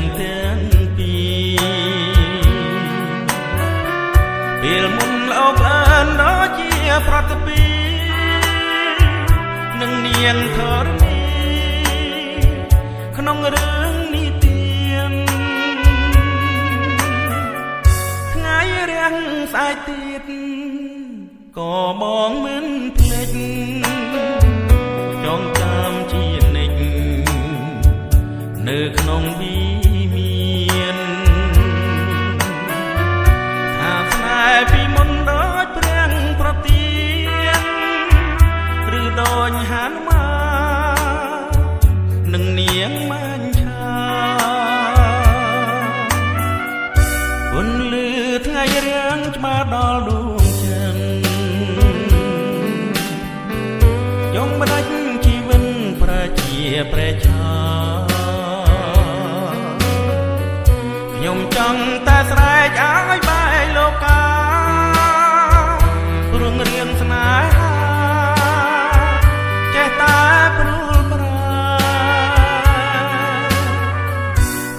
ងទាំងពីរពេលមុនលោកអើនដូចជាប្រតិពីនឹងនាងធរណីក្នុងរឿងនីតិថ្ងៃរាំងស្អែកទៀតក៏បងមិនភ្លេចចងចាំជានិច្ចនៅក្នុងវិមានថាស្នេហ៍ពីមុនដូចព្រាំងប្រទៀនឬដូចហានម៉ានឹងនាងម៉ាញ់ឆាពន្លឺថ្ងៃរាំងច្បាស់ដល់ដួងច័ន្ទខ្ញុំមិនដាច់ជីវិតប្រជាព្រះឆាខ្ញុំចង់តែស្រែកឲ្យបែកលោកកាព្រងរៀងស្នេហាចេះតែព្រួលប្រា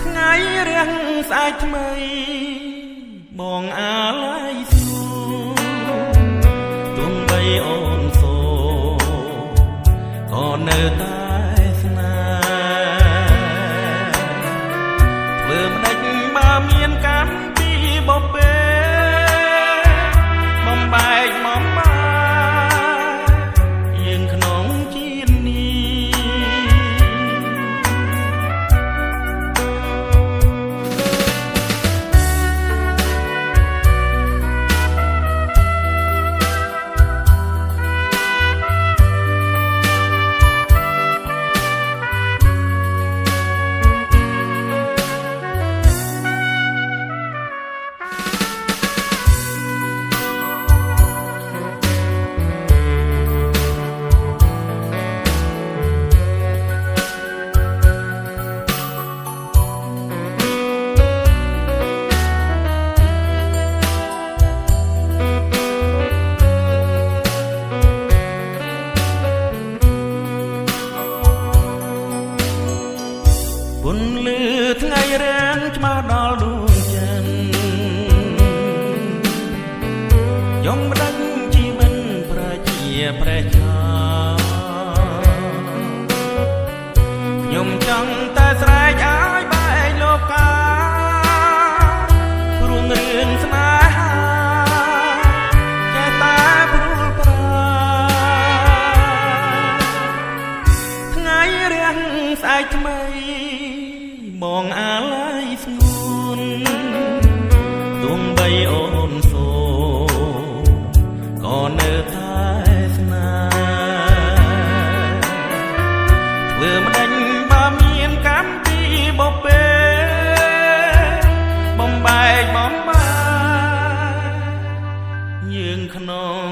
ថ្ងៃរៀងស្អែកថ្មីបងអាឡ័យសួរទោះបីអូនសូក៏នៅតែស្នេហ៍ធ្វើមិនដេចបើមានកម្មពីបបេបំបែកបំបាយយើងក្នុងជាតិនេះពន្លឺថ្ងៃរាំងច្បាស់ដល់ដួងច័ន្ទខ្ញុំមិនដាច់ជីវិតប្រជាព្រះឆាខ្ញុំចង់តែស្រែកឲ្យបែកលោកកាព្រោះរឿងស្នេហាចេះតែព្រួលប្រាថ្ងៃរាំងស្អែកថ្មីបងអាឡ័យស្ងួនទោះបីអូនសូក៏នៅតែស្នេហ៍ធ្វើមិនដេចបើមានកម្មពីបបេបំបែកបំបាយយើងក្នុង